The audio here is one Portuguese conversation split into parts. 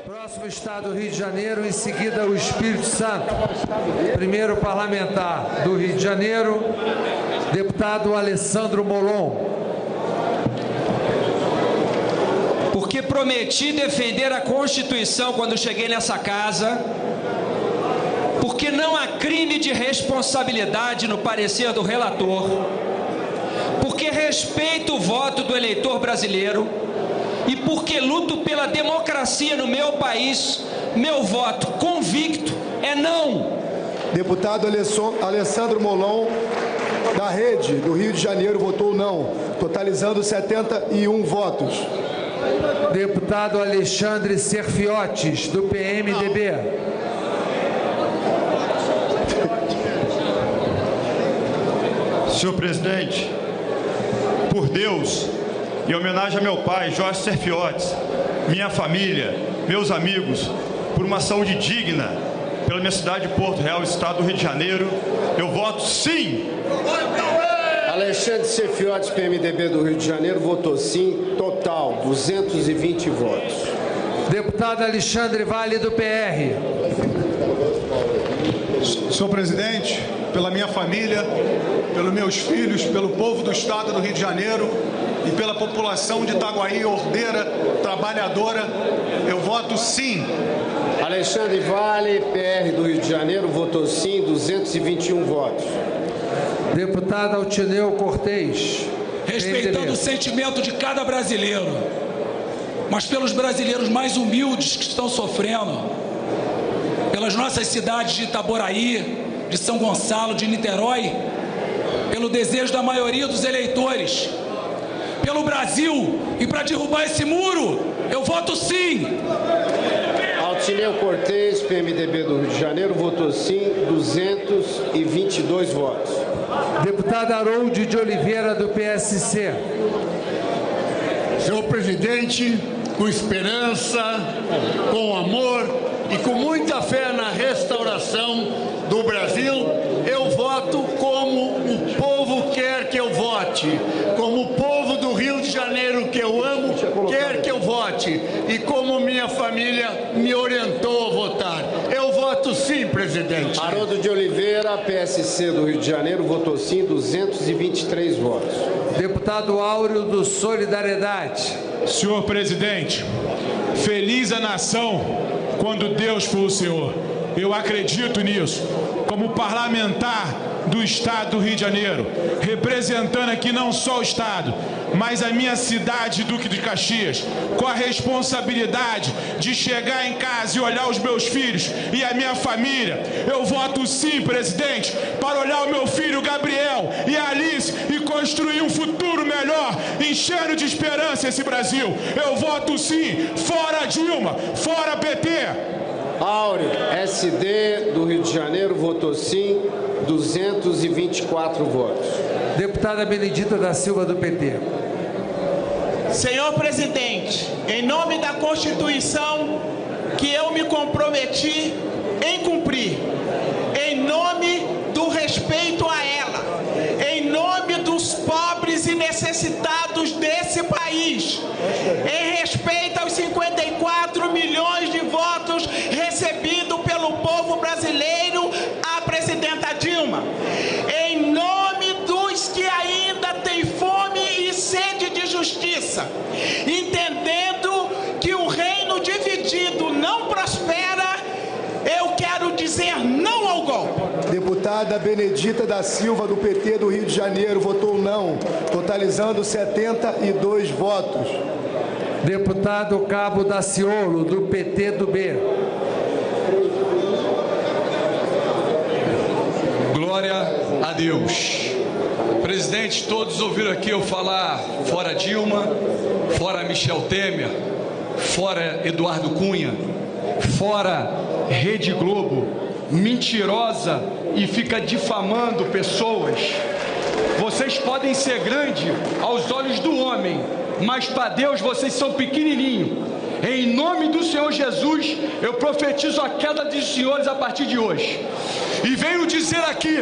Próximo estado, Rio de Janeiro, em seguida o Espírito Santo. Primeiro parlamentar do Rio de Janeiro, deputado Alessandro Molon. Porque prometi defender a Constituição quando cheguei nessa casa, porque não há crime de responsabilidade no parecer do relator, porque respeito o voto do eleitor brasileiro e porque luto pela democracia no meu país, meu voto convicto é não. Deputado Alessandro Molon, da Rede do Rio de Janeiro, votou não, totalizando 71 votos. Deputado Alexandre Serfiotes, do PMDB. Senhor presidente, por Deus, em homenagem a meu pai, Jorge Serfiotes, minha família, meus amigos, por uma saúde digna, pela minha cidade de Porto Real, estado do Rio de Janeiro, eu voto sim. Alexandre Serfiotes, PMDB do Rio de Janeiro, votou sim, total, 220 votos. Deputado Alexandre Vale, do PR. Senhor presidente, pela minha família, pelos meus filhos, pelo povo do estado do Rio de Janeiro e pela população de Itaguaí, ordeira, trabalhadora, eu voto sim. Alexandre Vale, PR do Rio de Janeiro, votou sim, 221 votos. Deputado Altineu Cortez. Respeitando o sentimento de cada brasileiro, mas pelos brasileiros mais humildes que estão sofrendo, pelas nossas cidades de Itaboraí, de São Gonçalo, de Niterói, pelo desejo da maioria dos eleitores, pelo Brasil e para derrubar esse muro, eu voto sim. Altineu Cortez, PMDB do Rio de Janeiro, votou sim, 222 votos. Deputado Harold de Oliveira, do PSC. Senhor presidente, com esperança, com amor e com muita fé na restauração do Brasil, eu voto como o povo quer que eu vote, como o povo do Rio de Janeiro que eu amo quer que eu vote e como minha família me orientou a votar. Eu voto sim, presidente. Haroldo de Oliveira, PSC do Rio de Janeiro, votou sim, 223 votos. Deputado Áureo, do Solidariedade. Senhor presidente, feliz a nação quando Deus for o Senhor. Eu acredito nisso. Como parlamentar do estado do Rio de Janeiro, representando aqui não só o estado, mas a minha cidade, Duque de Caxias, com a responsabilidade de chegar em casa e olhar os meus filhos e a minha família, eu voto sim, presidente, para olhar o meu filho Gabriel e a Alice e construir um futuro melhor, enchendo de esperança esse Brasil. Eu voto sim, fora Dilma, fora PT. Áureo, SD do Rio de Janeiro, votou sim, 224 votos. Deputada Benedita da Silva, do PT. Senhor presidente, em nome da Constituição que eu me comprometi em cumprir, em nome do respeito a ela, em nome dos pobres e necessitados desse país, em respeito aos 54 milhões de votos recebidos pelo povo brasileiro à presidenta Dilma, em nome dos que ainda têm fome e sede de justiça, entendendo que o reino dividido não prospera, eu quero dizer não ao golpe. Deputada Benedita da Silva, do PT do Rio de Janeiro, votou não, totalizando 72 votos. Deputado Cabo Daciolo, do PT do B. Glória a Deus. Presidente, todos ouviram aqui eu falar fora Dilma, fora Michel Temer, fora Eduardo Cunha, fora Rede Globo, mentirosa e fica difamando pessoas. Vocês podem ser grandes aos olhos do homem, mas para Deus vocês são pequenininhos. Em nome do Senhor Jesus, eu profetizo a queda dos senhores a partir de hoje. E venho dizer aqui,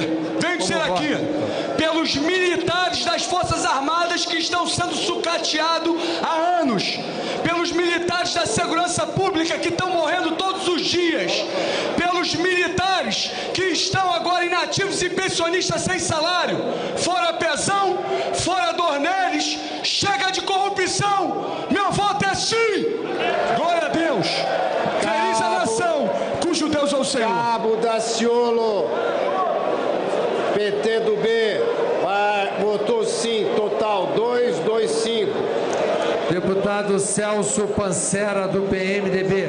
pelos militares das Forças Armadas que estão sendo sucateados há anos, pelos militares da segurança pública que estão morrendo dias, pelos militares que estão agora inativos e pensionistas sem salário, fora Pezão, fora Dornelles, chega de corrupção, meu voto é sim! Glória a Deus! Feliz a nação, cujo Deus é o Senhor. Cabo Daciolo, PT do B, votou sim, total 225. Deputado Celso Pancera, do PMDB.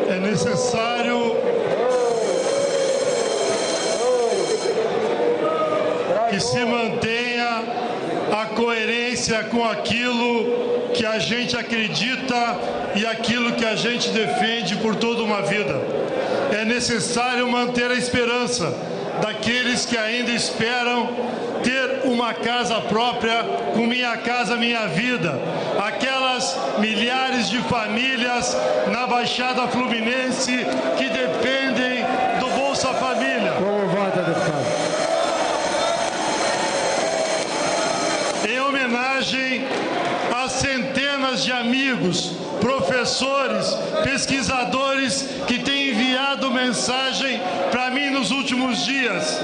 É necessário que se mantenha a coerência com aquilo que a gente acredita e aquilo que a gente defende por toda uma vida. É necessário manter a esperança daqueles que ainda esperam ter uma casa própria, com Minha Casa Minha Vida. Aquelas milhares de famílias na Baixada Fluminense que dependem do Bolsa Família. Como vota, deputado? Em homenagem a centenas de amigos, professores, pesquisadores que têm enviado mensagem para mim nos últimos dias.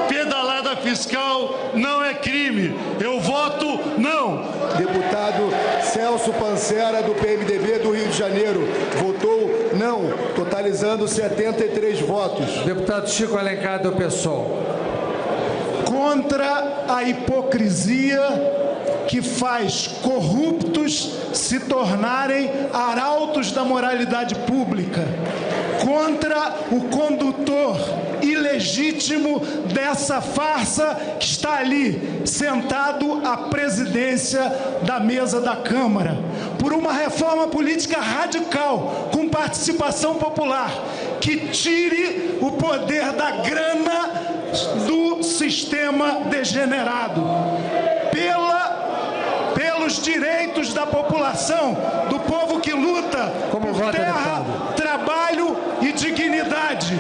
Pedalada fiscal não é crime. Eu voto não. Deputado Celso Pancera, do PMDB do Rio de Janeiro, votou não, totalizando 73 votos. Deputado Chico Alencar, do PSOL. Contra a hipocrisia que faz corruptos se tornarem arautos da moralidade pública, contra o condutor ilegítimo dessa farsa que está ali, sentado à presidência da mesa da Câmara, por uma reforma política radical, com participação popular, que tire o poder da grana do sistema degenerado, pelos direitos da população, do povo que luta por terra, trabalho e dignidade.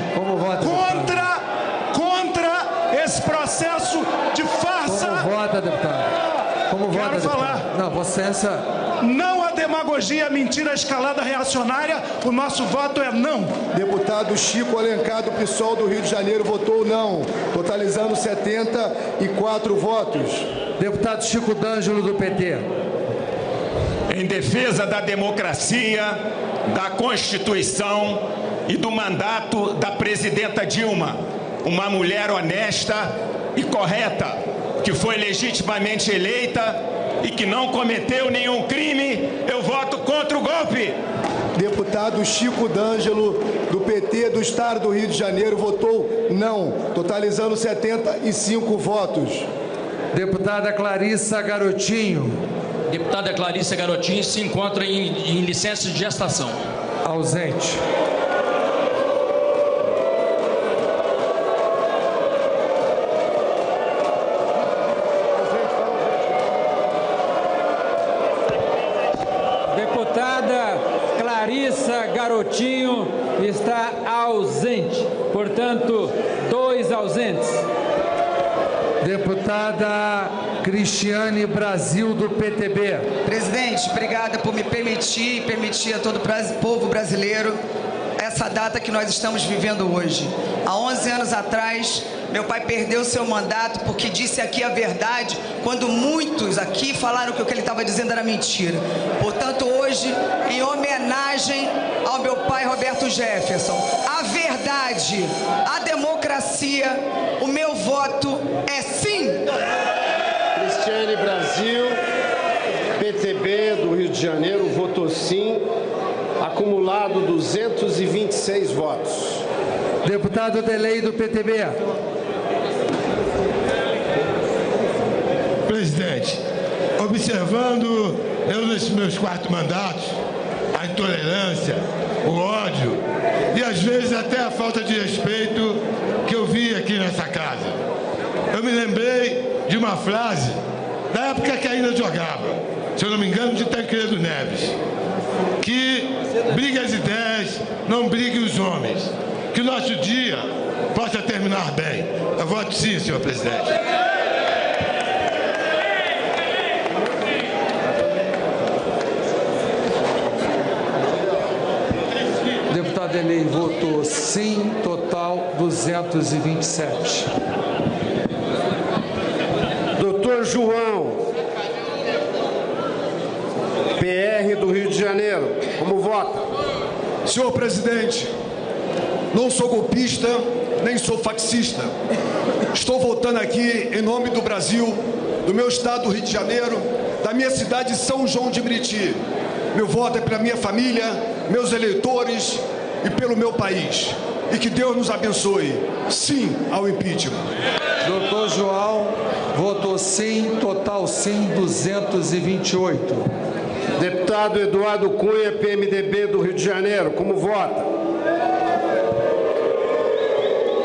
Contra esse processo de farsa. Como vota, deputado? Como vota, Quero deputado? falar. Não, Vossa Não a demagogia, a mentira, a escalada reacionária. O nosso voto é não. Deputado Chico Alencar, do PSOL do Rio de Janeiro, votou não, totalizando 74 votos. Deputado Chico D'Angelo, do PT. Em defesa da democracia, da Constituição e do mandato da presidenta Dilma, uma mulher honesta e correta, que foi legitimamente eleita e que não cometeu nenhum crime, eu voto contra o golpe. Deputado Chico D'Angelo, do PT do Estado do Rio de Janeiro, votou não, totalizando 75 votos. Deputada Clarissa Garotinho. Deputada Clarissa Garotinho se encontra em licença de gestação. Ausente. Deputada Clarissa Garotinho está ausente. Portanto, 2 ausentes. Deputada Cristiane Brasil, do PTB. Presidente, obrigada por me permitir a todo o povo brasileiro essa data que nós estamos vivendo hoje. Há 11 anos atrás, meu pai perdeu seu mandato porque disse aqui a verdade, quando muitos aqui falaram que o que ele estava dizendo era mentira. Portanto, hoje, em homenagem ao meu pai Roberto Jefferson, a verdade, a democracia, o meu voto é sim. Cristiane Brasil, PTB do Rio de Janeiro, votou sim, acumulado 226 votos. Deputado Delei, do PTB. Presidente, observando eu nesses meus 4 mandatos, a intolerância, o ódio e às vezes até a falta de respeito que eu vi aqui nessa casa, eu me lembrei de uma frase da época que ainda jogava, se eu não me engano, de Tancredo Neves, que brigue as ideias, não brigue os homens. Que o nosso dia possa terminar bem. Eu voto sim, senhor presidente. Vanderlei votou sim, total 227. Doutor João, PR do Rio de Janeiro, como vota? Senhor presidente, não sou golpista, nem sou fascista. Estou votando aqui em nome do Brasil, do meu estado do Rio de Janeiro, da minha cidade de São João de Meriti. Meu voto é pela minha família, meus eleitores e pelo meu país. E que Deus nos abençoe. Sim ao impeachment. Doutor João votou sim, total sim, 228. Deputado Eduardo Cunha, PMDB do Rio de Janeiro, como vota?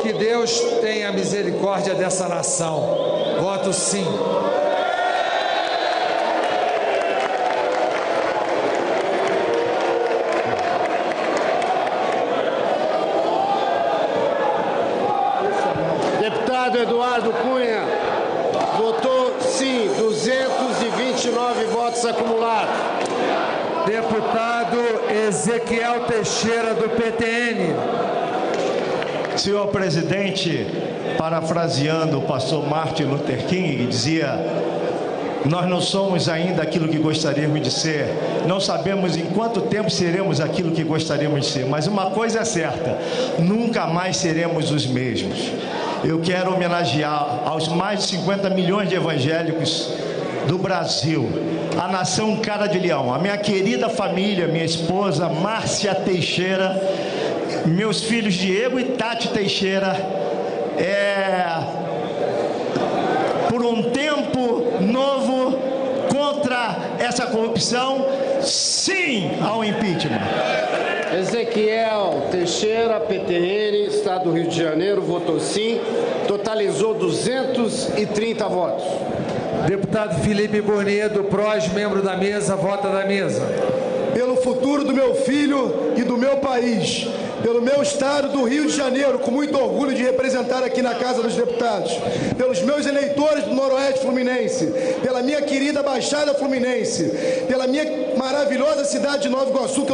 Que Deus tenha misericórdia dessa nação. Voto sim. Deputado Eduardo Cunha, votou sim, 229 votos acumulados. Deputado Ezequiel Teixeira, do PTN. Senhor presidente, parafraseando o pastor Martin Luther King, que dizia: nós não somos ainda aquilo que gostaríamos de ser, não sabemos em quanto tempo seremos aquilo que gostaríamos de ser, mas uma coisa é certa, nunca mais seremos os mesmos. Eu quero homenagear aos mais de 50 milhões de evangélicos do Brasil, a nação cara de leão, a minha querida família, minha esposa Márcia Teixeira, meus filhos Diego e Tati Teixeira, por um tempo novo contra essa corrupção, sim ao impeachment. Ezequiel Teixeira, PTN, Estado do Rio de Janeiro, votou sim, totalizou 230 votos. Deputado Felipe Burnier, do PROS, membro da mesa, vota da mesa. Pelo futuro do meu filho e do meu país, pelo meu estado do Rio de Janeiro, com muito orgulho de representar aqui na Casa dos Deputados, pelos meus eleitores do Noroeste Fluminense, pela minha querida Baixada Fluminense, pela minha maravilhosa cidade de Nova Iguaçu,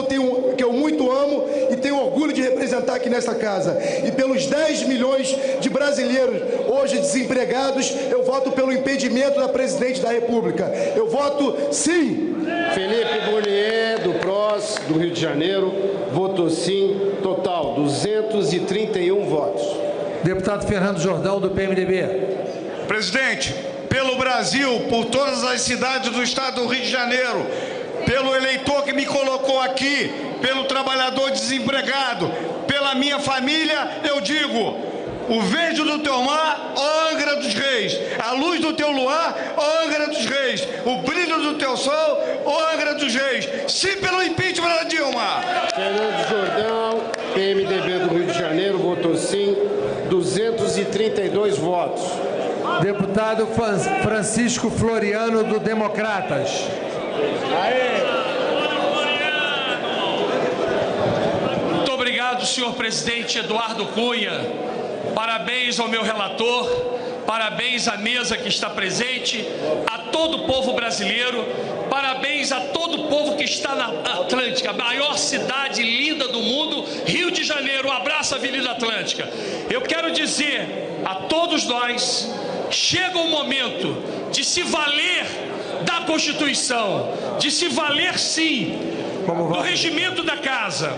que eu muito amo e tenho orgulho de representar aqui nessa casa, e pelos 10 milhões de brasileiros hoje desempregados, eu voto pelo impedimento da Presidente da República. Eu voto sim. Felipe Burnier, do PROS, do Rio de Janeiro, votou sim, total 231 votos. Deputado Fernando Jordão, do PMDB. Presidente, pelo Brasil, por todas as cidades do estado do Rio de Janeiro, pelo eleitor que me colocou aqui, pelo trabalhador desempregado, pela minha família, eu digo: o verde do teu mar, ó Angra dos Reis, a luz do teu luar, ó Angra dos Reis, o brilho do teu sol, ó Angra dos Reis. Sim pelo impeachment da Dilma. Fernando Jordão, PMDB do Rio de Janeiro, votou sim, 232 votos. Deputado Francisco Floriano, do Democratas. Muito obrigado, senhor presidente Eduardo Cunha. Parabéns ao meu relator, parabéns à mesa que está presente, a todo o povo brasileiro, parabéns a todo o povo que está na Atlântica, a maior cidade linda do mundo, Rio de Janeiro. Um abraço à Avenida Atlântica. Eu quero dizer a todos nós, chega o momento de se valer da Constituição, de se valer sim do regimento da casa,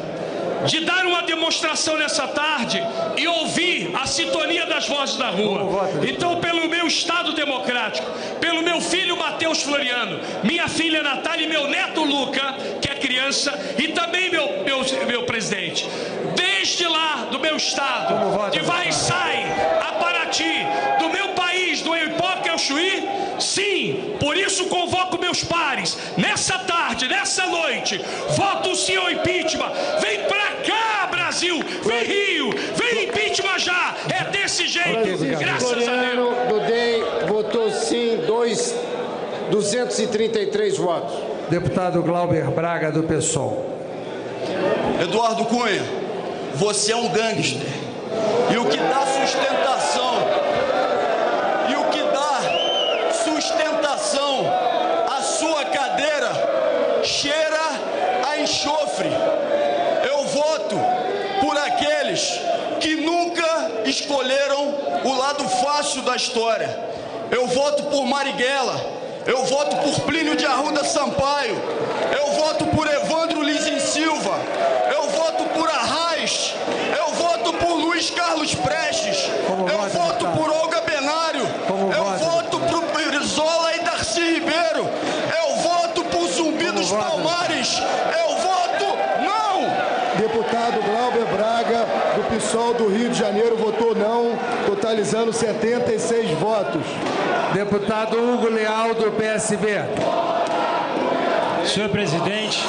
de dar uma demonstração nessa tarde e ouvir a sintonia das vozes da rua. Então, pelo meu Estado democrático, pelo meu filho Matheus Floriano, minha filha Natália e meu neto Luca, que é criança, e também meu presidente, desde lá do meu estado, de Vai-Sai a Paraty, do meu país, do Oiapoque ao Chuí, sim, por isso convoco meus pares, nessa tarde, nessa noite, voto sim ao impeachment. Vem pra cá, Brasil, vem Rio, vem impeachment já, é desse jeito, graças a Deus. Do DEM votou sim, 233 votos. Deputado Glauber Braga, do PSOL. Eduardo Cunha, você é um gangster. E o que dá sustentação à sua cadeira cheira a enxofre. Eu voto escolheram o lado fácil da história. Eu voto por Marighella, eu voto por Plínio de Arruda Sampaio, eu voto por Evandro Lizin Silva, eu voto por Arraes, eu voto por Luiz Carlos Prestes, eu voto por Olga Benário, eu voto por Brizola e Darcy Ribeiro, eu voto por Zumbi dos Palmares, eu voto não! Deputado Glauber Braga, do PSOL do Rio de Janeiro, votou não, totalizando 76 votos. Deputado Hugo Leal, do PSB. Senhor presidente.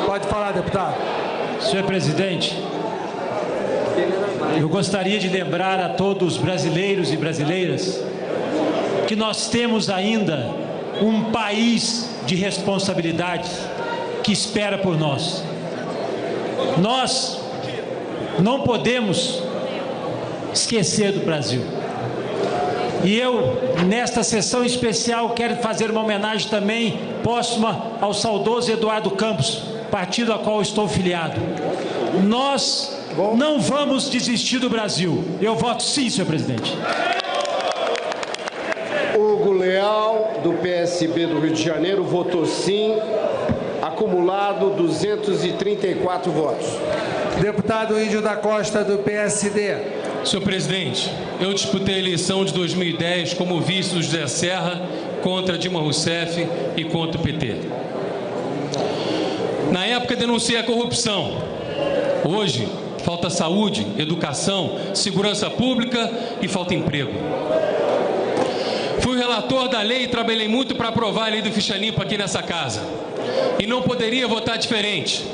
Pode falar, deputado. Senhor presidente, eu gostaria de lembrar a todos os brasileiros e brasileiras que nós temos ainda um país de responsabilidades que espera por nós. Nós não podemos esquecer do Brasil. E eu, nesta sessão especial, quero fazer uma homenagem também póstuma ao saudoso Eduardo Campos, partido a qual estou filiado. Nós não vamos desistir do Brasil. Eu voto sim, senhor presidente. Hugo Leal, do PSB do Rio de Janeiro, votou sim. Acumulado 234 votos. Deputado Índio da Costa, do PSD. Senhor presidente, eu disputei a eleição de 2010 como vice do José Serra contra Dilma Rousseff e contra o PT. Na época denunciei a corrupção. Hoje falta saúde, educação, segurança pública e falta emprego. Fui relator da lei e trabalhei muito para aprovar a lei do ficha limpa aqui nessa casa. E não poderia votar diferente.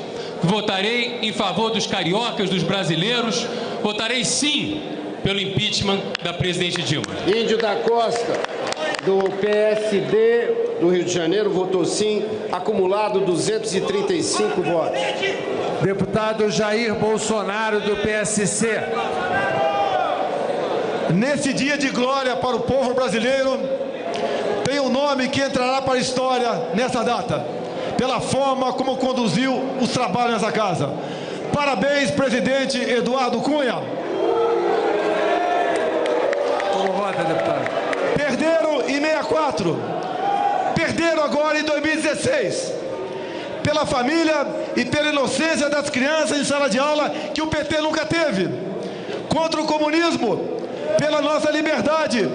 Votarei em favor dos cariocas, dos brasileiros. Votarei sim pelo impeachment da presidente Dilma. Índio da Costa, do PSD do Rio de Janeiro, votou sim. Acumulado 235 votos. Deputado Jair Bolsonaro, do PSC. Nesse dia de glória para o povo brasileiro, tem um nome que entrará para a história nessa data, pela forma como conduziu os trabalhos nessa casa. Parabéns, presidente Eduardo Cunha. Como vota, deputado? Perderam em 64, perderam agora em 2016, pela família e pela inocência das crianças em sala de aula que o PT nunca teve, contra o comunismo, pela nossa liberdade,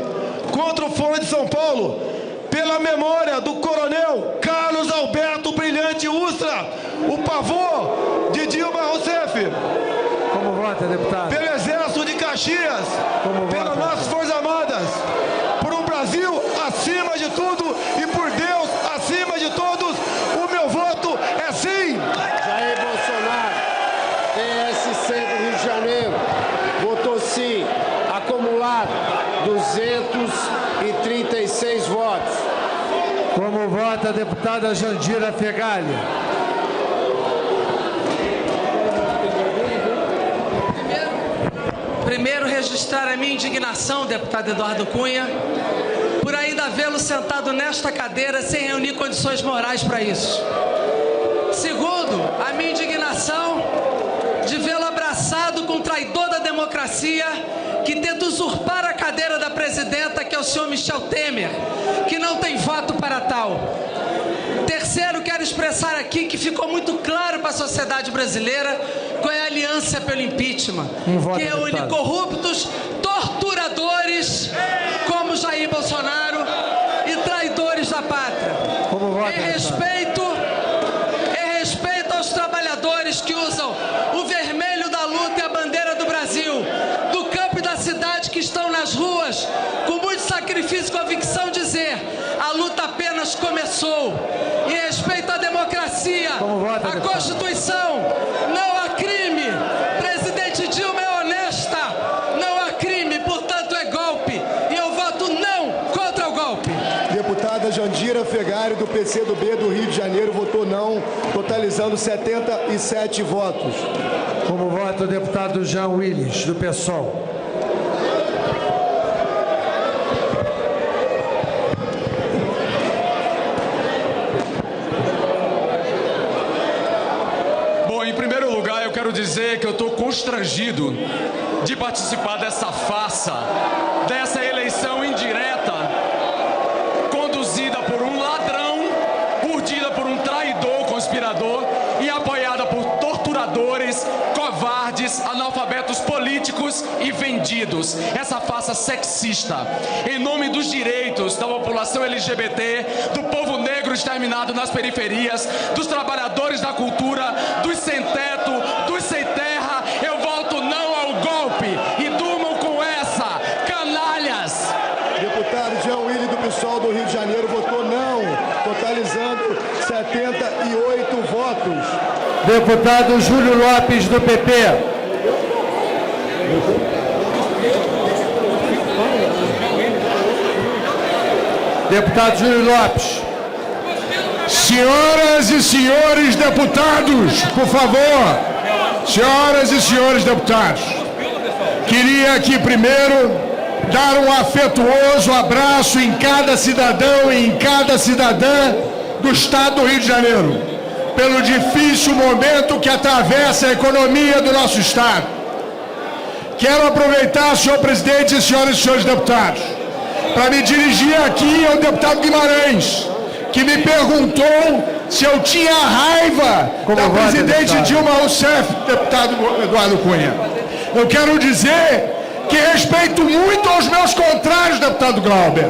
contra o Fórum de São Paulo, pela memória do coronel Carlos Alberto Brilhante Ustra, o pavô de Dilma Rousseff. Como vota, deputado? Pelo Exército de Caxias, pelas nossas Forças Armadas, por um Brasil acima de tudo e por Deus acima de todos, o meu voto é sim. Jair Bolsonaro, PSC do Rio de Janeiro, votou sim. Acumulado 236 votos. Como vota a deputada Jandira Fegali? Primeiro, registrar a minha indignação, deputado Eduardo Cunha, por ainda vê-lo sentado nesta cadeira sem reunir condições morais para isso. Segundo, a minha indignação de vê-lo abraçado com um traidor da democracia que tenta usurpar a cadeira da presidenta, que é o senhor Michel Temer, que não tem voto para tal. Terceiro, quero expressar aqui que ficou muito claro para a sociedade brasileira qual é a aliança pelo impeachment, que reúne corruptos, torturadores, como Jair Bolsonaro, e traidores da pátria. Em respeito aos trabalhadores que usam o vermelho da luta e a bandeira do Brasil, do campo e da cidade, que estão nas ruas, com muito sacrifício e convicção, dizer: a luta apenas começou. Em respeito à democracia, à Constituição, não há crime. Presidente Dilma é honesta, não há crime, portanto é golpe. E eu voto não contra o golpe. Deputada Jandira Fegali, do PCdoB do Rio de Janeiro, votou não, totalizando 77 votos. Como vota o deputado Jean Willis, do PSOL? Bom, em primeiro lugar, eu eu quero dizer que eu estou constrangido de participar dessa farsa, dessa eleição indireta, conduzida por um ladrão, urdida por um traidor, conspirador e apoiada por torturadores, covardes, analfabetos políticos e vendidos. Essa farsa sexista, em nome dos direitos da população LGBT, do povo negro exterminado nas periferias, dos trabalhadores da cultura, dos sem teto, dos sem terra, eu voto não ao golpe e durmam com essa, canalhas! Deputado Jean Willy do PSOL do Rio de Janeiro votou não, totalizando 78 votos. Deputado Júlio Lopes do PP. Deputado Júlio Lopes. Senhoras e senhores deputados, por favor. Senhoras e senhores deputados, queria aqui primeiro dar um afetuoso abraço em cada cidadão e em cada cidadã do Estado do Rio de Janeiro, pelo difícil momento que atravessa a economia do nosso Estado. Quero aproveitar, senhor presidente e senhoras e senhores deputados, para me dirigir aqui ao deputado Guimarães, que me perguntou se eu tinha raiva da presidente Dilma Rousseff, deputado Eduardo Cunha. Eu quero dizer que respeito muito aos meus contrários, deputado Glauber,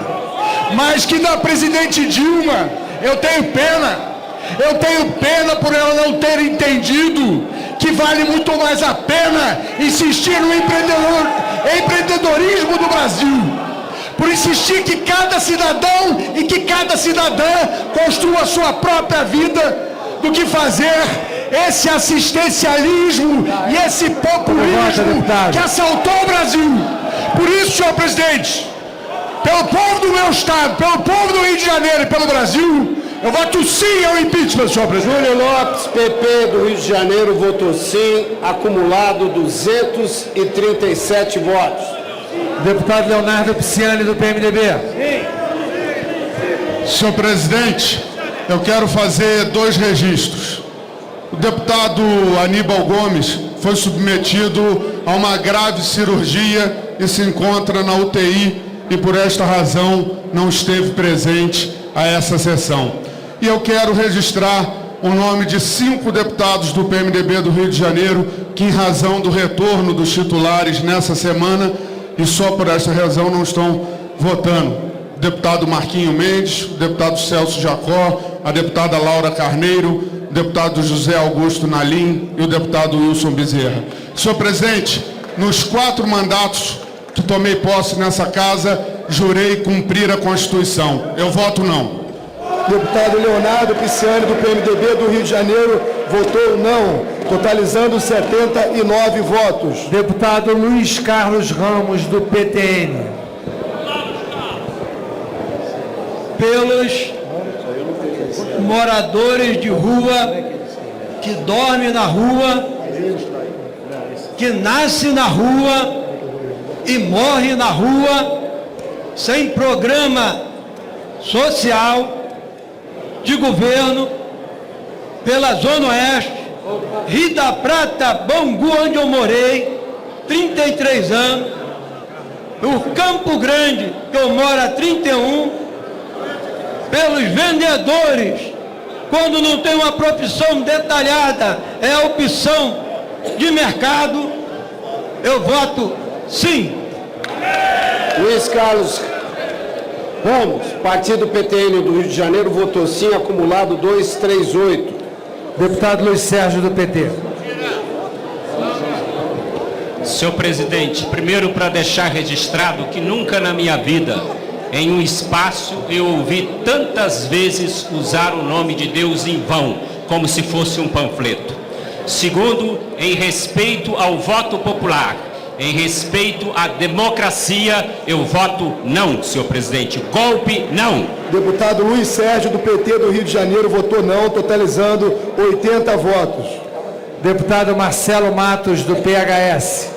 mas que da presidente Dilma eu tenho pena. Eu tenho pena por ela não ter entendido que vale muito mais a pena insistir no empreendedorismo do Brasil, por insistir que cada cidadão e que cada cidadã construa a sua própria vida, do que fazer esse assistencialismo e esse populismo que assaltou o Brasil. Por isso, senhor presidente, pelo povo do meu estado, pelo povo do Rio de Janeiro e pelo Brasil, eu voto sim ao impeachment, senhor presidente. Júlio Lopes, PP do Rio de Janeiro, votou sim, acumulado 237 votos. Deputado Leonardo Pisciani do PMDB. Senhor presidente, eu quero fazer 2 registros. O deputado Aníbal Gomes foi submetido a uma grave cirurgia e se encontra na UTI e por esta razão não esteve presente a essa sessão. E eu quero registrar o nome de 5 deputados do PMDB do Rio de Janeiro que, em razão do retorno dos titulares nessa semana, e só por esta razão não estão votando. O deputado Marquinho Mendes, o deputado Celso Jacó, a deputada Laura Carneiro, o deputado José Augusto Nalim e o deputado Wilson Bezerra. Senhor presidente, nos 4 mandatos que tomei posse nessa casa, jurei cumprir a Constituição. Eu voto não. Deputado Leonardo Pisciani do PMDB do Rio de Janeiro votou não, totalizando 79 votos. Deputado Luiz Carlos Ramos do PTN. Pelos moradores de rua, que dormem na rua, que nascem na rua e morrem na rua, sem programa social de governo, pela Zona Oeste, Rio da Prata, Bangu, onde eu morei, 33 anos, o Campo Grande, que eu moro há 31, pelos vendedores, quando não tem uma profissão detalhada, é a opção de mercado, eu voto sim. Luiz Carlos Ramos, Partido PTN do Rio de Janeiro, votou sim, acumulado 238. Deputado Luiz Sérgio do PT. Senhor presidente, primeiro para deixar registrado que nunca na minha vida, em um espaço, eu ouvi tantas vezes usar o nome de Deus em vão, como se fosse um panfleto. Segundo, em respeito ao voto popular, em respeito à democracia, eu voto não, senhor presidente. Golpe, não. Deputado Luiz Sérgio, do PT do Rio de Janeiro, votou não, totalizando 80 votos. Deputado Marcelo Matos, do PHS.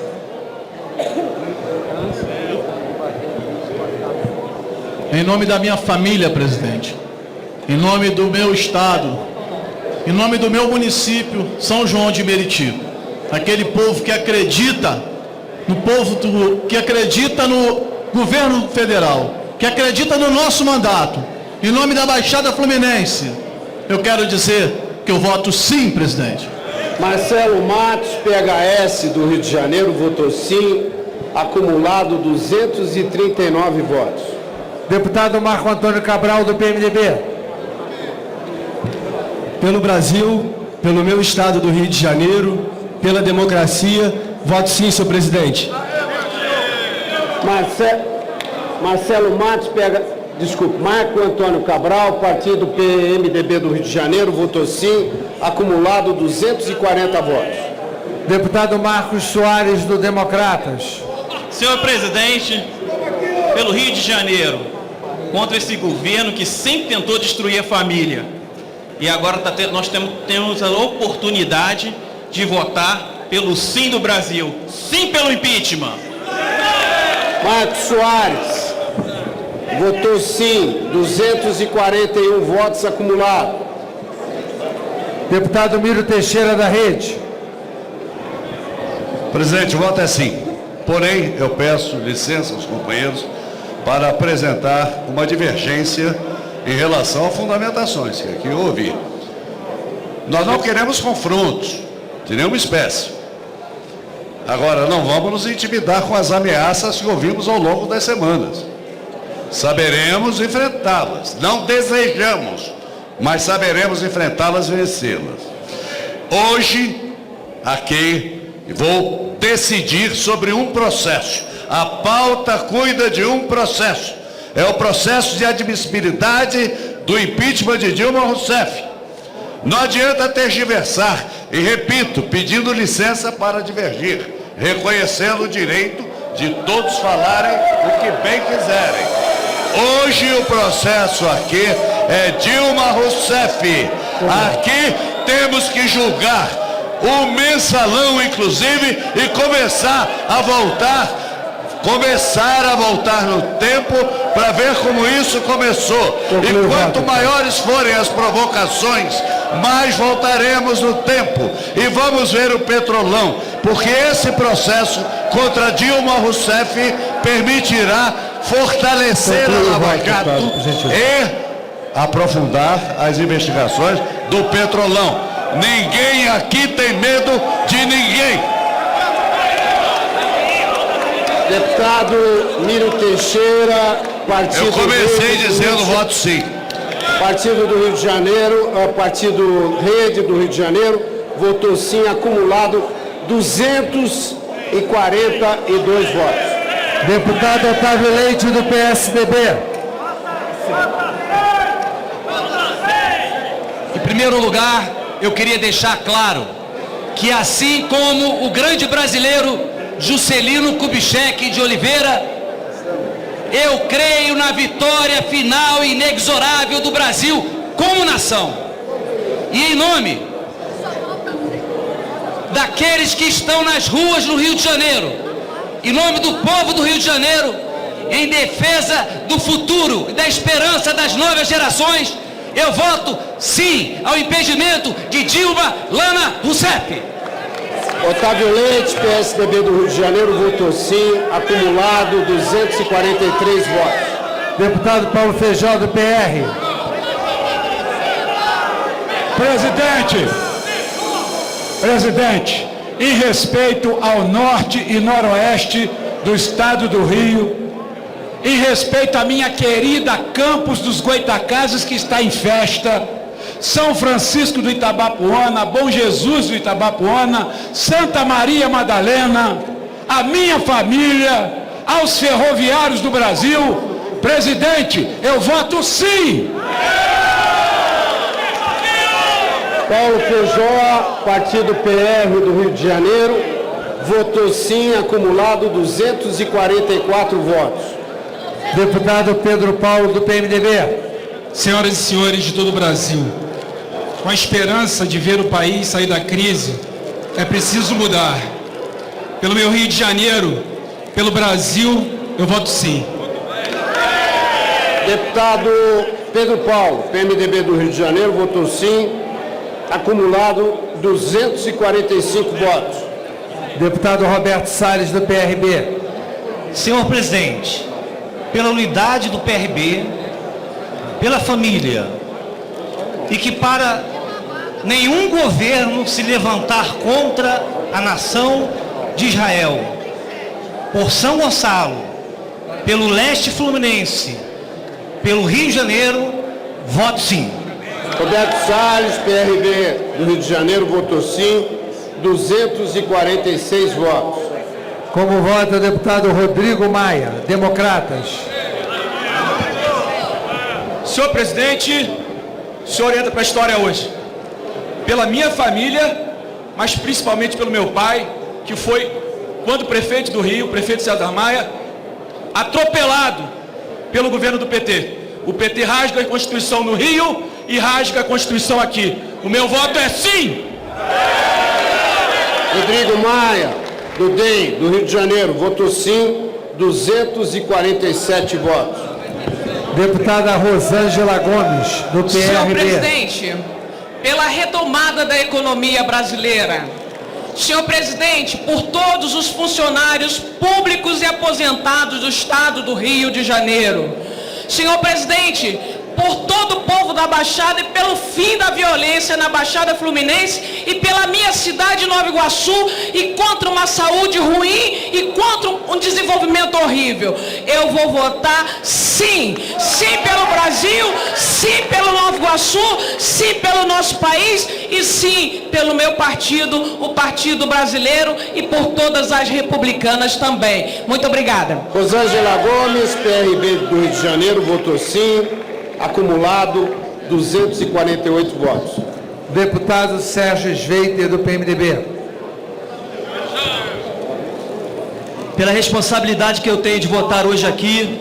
Em nome da minha família, presidente, em nome do meu estado, em nome do meu município, São João de Meriti, aquele povo que acredita que acredita no governo federal, que acredita no nosso mandato, em nome da Baixada Fluminense, eu quero dizer que eu voto sim, presidente. Marcelo Matos, PHS do Rio de Janeiro, votou sim, acumulado 239 votos. Deputado Marco Antônio Cabral, do PMDB. Pelo Brasil, pelo meu estado do Rio de Janeiro, pela democracia, voto sim, senhor presidente. Marcelo Matos, Marco Antônio Cabral, partido PMDB do Rio de Janeiro, votou sim, acumulado 240 votos. Deputado Marcos Soares, do Democratas. Senhor presidente, pelo Rio de Janeiro, contra esse governo que sempre tentou destruir a família. E agora nós temos a oportunidade de votar pelo sim do Brasil. Sim pelo impeachment. Marcos Soares votou sim, 241 votos acumulados. Deputado Miro Teixeira, da Rede. Presidente, o voto é sim. Porém, eu peço licença aos companheiros para apresentar uma divergência em relação a fundamentações que aqui eu ouvi. Nós não queremos confrontos de nenhuma espécie. Agora, não vamos nos intimidar com as ameaças que ouvimos ao longo das semanas. Saberemos enfrentá-las. Não desejamos, mas saberemos enfrentá-las e vencê-las. Hoje, aqui, vou decidir sobre um processo. A pauta cuida de um processo. É o processo de admissibilidade do impeachment de Dilma Rousseff. Não adianta tergiversar, e repito, pedindo licença para divergir, reconhecendo o direito de todos falarem o que bem quiserem. Hoje o processo aqui é Dilma Rousseff. Aqui temos que julgar o mensalão, inclusive, e começar a voltar no tempo para ver como isso começou. E quanto maiores forem as provocações, mais voltaremos no tempo. E vamos ver o Petrolão, porque esse processo contra Dilma Rousseff permitirá fortalecer a Lava Jato e aprofundar as investigações do Petrolão. Ninguém aqui tem medo de ninguém. Deputado Miro Teixeira, partido... Eu comecei dizendo voto sim. Partido do Rio de Janeiro, partido Rede do Rio de Janeiro, votou sim, acumulado 242 votos. Deputado Otávio Leite, do PSDB. Em primeiro lugar, eu queria deixar claro que, assim como o grande brasileiro Juscelino Kubitschek de Oliveira, eu creio na vitória final e inexorável do Brasil como nação. E em nome daqueles que estão nas ruas no Rio de Janeiro, em nome do povo do Rio de Janeiro, em defesa do futuro e da esperança das novas gerações, eu voto sim ao impedimento de Dilma Lana Rousseff. Otávio Leite, PSDB do Rio de Janeiro, votou sim, acumulado 243 votos. Deputado Paulo Feijó, do PR. Presidente, em respeito ao norte e noroeste do estado do Rio, em respeito à minha querida Campos dos Goitacazes, que está em festa, São Francisco do Itabapuana, Bom Jesus do Itabapuana, Santa Maria Madalena, a minha família, aos ferroviários do Brasil, presidente, eu voto sim! Paulo Feijó, partido PR do Rio de Janeiro, votou sim, acumulado 244 votos. Deputado Pedro Paulo, do PMDB. Senhoras e senhores de todo o Brasil, com a esperança de ver o país sair da crise, é preciso mudar. Pelo meu Rio de Janeiro, pelo Brasil, eu voto sim. Deputado Pedro Paulo, PMDB do Rio de Janeiro, votou sim, acumulado 245 votos. Deputado Roberto Salles, do PRB. Senhor presidente, pela unidade do PRB, pela família, e que para nenhum governo se levantar contra a nação de Israel, por São Gonçalo, pelo leste fluminense, pelo Rio de Janeiro, voto sim. Roberto Salles, PRB do Rio de Janeiro, votou sim, 246 votos. Como vota o deputado Rodrigo Maia, Democratas. Senhor presidente, o senhor entra para a história hoje. Pela minha família, mas principalmente pelo meu pai, que foi, quando prefeito do Rio, o prefeito César Maia, atropelado pelo governo do PT. O PT rasga a Constituição no Rio e rasga a Constituição aqui. O meu voto é sim! Rodrigo Maia, do DEM, do Rio de Janeiro, votou sim, 247 votos. Deputada Rosângela Gomes, do PRB. Senhor presidente, pela retomada da economia brasileira. Senhor presidente, por todos os funcionários públicos e aposentados do Estado do Rio de Janeiro. Senhor presidente, por todo o povo da Baixada e pelo fim da violência na Baixada Fluminense e pela minha cidade, Nova Iguaçu, e contra uma saúde ruim e contra um desenvolvimento horrível. Eu vou votar sim, sim pelo Brasil, sim pelo Nova Iguaçu, sim pelo nosso país e sim pelo meu partido, o Partido Brasileiro, e por todas as republicanas também. Muito obrigada. Rosângela Gomes, PRB do Rio de Janeiro, votou sim. Acumulado, 248 votos. Deputado Sérgio Sveiter, do PMDB. Pela responsabilidade que eu tenho de votar hoje aqui,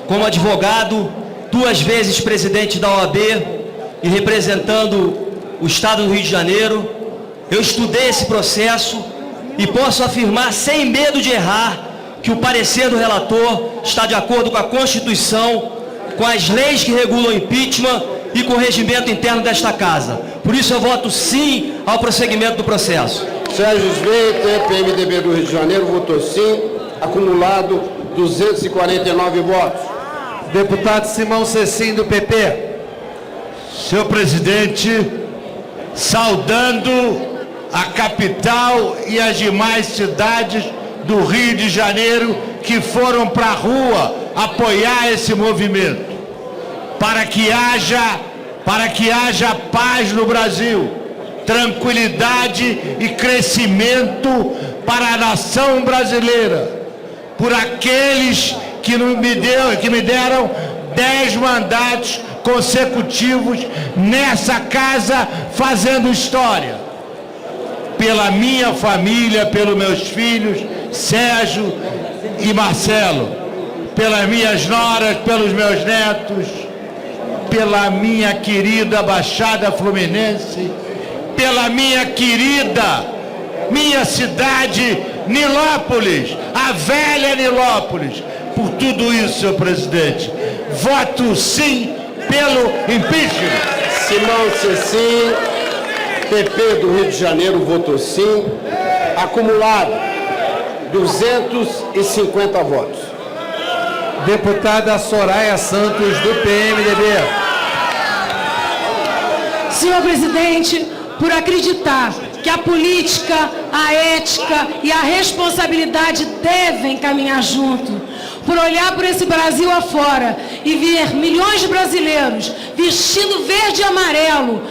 como advogado, 2 vezes presidente da OAB e representando o Estado do Rio de Janeiro, eu estudei esse processo e posso afirmar, sem medo de errar, que o parecer do relator está de acordo com a Constituição, com as leis que regulam o impeachment e com o regimento interno desta casa. Por isso eu voto sim ao prosseguimento do processo. Sérgio Sveiter, PMDB do Rio de Janeiro, votou sim. Acumulado, 249 votos. Deputado Simão Cecim, do PP. Senhor presidente, saudando a capital e as demais cidades do Rio de Janeiro que foram para a rua apoiar esse movimento, para que haja paz no Brasil, tranquilidade e crescimento para a nação brasileira, por aqueles que me deram 10 mandatos consecutivos nessa casa fazendo história, pela minha família, pelos meus filhos, Sérgio e Marcelo, pelas minhas noras, pelos meus netos, pela minha querida Baixada Fluminense, pela minha cidade Nilópolis, a velha Nilópolis. Por tudo isso, senhor presidente, voto sim pelo impeachment. Simão Cecim, PP do Rio de Janeiro, votou sim. Acumulado, 250 votos. Deputada Soraya Santos, do PMDB. Senhor presidente, por acreditar que a política, a ética e a responsabilidade devem caminhar junto, por olhar por esse Brasil afora e ver milhões de brasileiros vestindo verde e amarelo,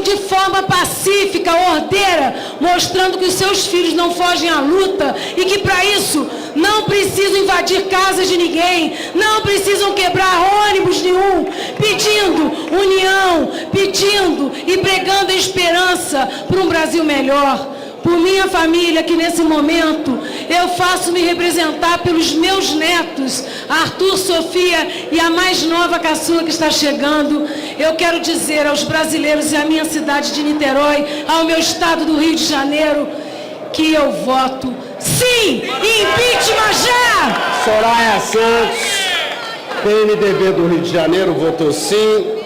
de forma pacífica, ordeira, mostrando que os seus filhos não fogem à luta e que para isso não precisam invadir casas de ninguém, não precisam quebrar ônibus nenhum, pedindo união, pedindo e pregando a esperança para um Brasil melhor. Por minha família, que nesse momento eu faço-me representar pelos meus netos, Arthur, Sofia e a mais nova caçula que está chegando, eu quero dizer aos brasileiros e à minha cidade de Niterói, ao meu estado do Rio de Janeiro, que eu voto sim! Impeachment já! Soraya Santos, PMDB do Rio de Janeiro, votou sim.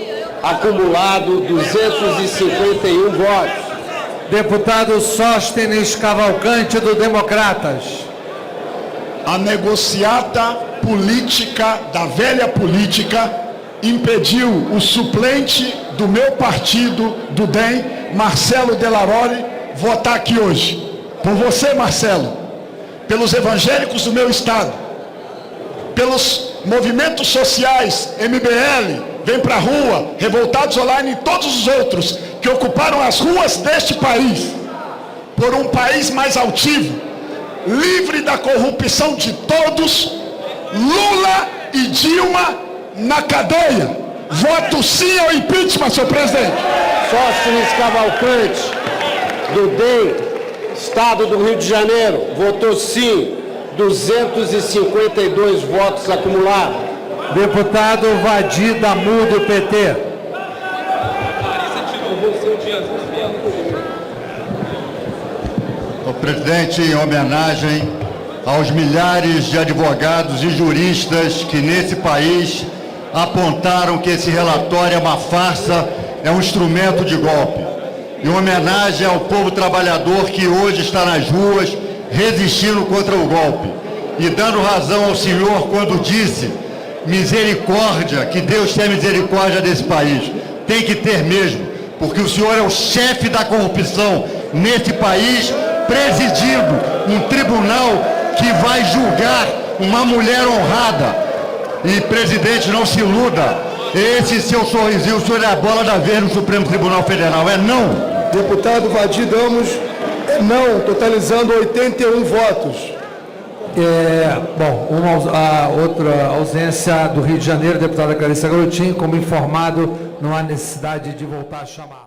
Acumulado, 251 votos. Deputado Sóstenes Cavalcante, do Democratas. A negociata política da velha política impediu o suplente do meu partido, do DEM, Marcelo Delarore, votar aqui hoje. Por você, Marcelo, pelos evangélicos do meu estado, pelos movimentos sociais, MBL, Vem Pra Rua, Revoltados Online e todos os outros que ocuparam as ruas deste país, por um país mais altivo, livre da corrupção de todos, Lula e Dilma na cadeia. Voto sim ao impeachment, senhor presidente. Sóstenes Cavalcante, do DEM, Estado do Rio de Janeiro, votou sim, 252 votos acumulados. Deputado Vadir Damu, do PT. Ô presidente, em homenagem aos milhares de advogados e juristas que nesse país apontaram que esse relatório é uma farsa, é um instrumento de golpe. Em homenagem ao povo trabalhador que hoje está nas ruas resistindo contra o golpe. E dando razão ao senhor quando disse misericórdia, que Deus tenha misericórdia desse país. Tem que ter mesmo, porque o senhor é o chefe da corrupção nesse país, presidindo um tribunal que vai julgar uma mulher honrada. E, presidente, não se iluda, esse seu sorrisinho, o senhor é a bola da vez no Supremo Tribunal Federal, é não. Deputado Vadir Damu, é não, totalizando 81 votos. A outra ausência do Rio de Janeiro, deputada Clarissa Garotinho, como informado, não há necessidade de voltar a chamar.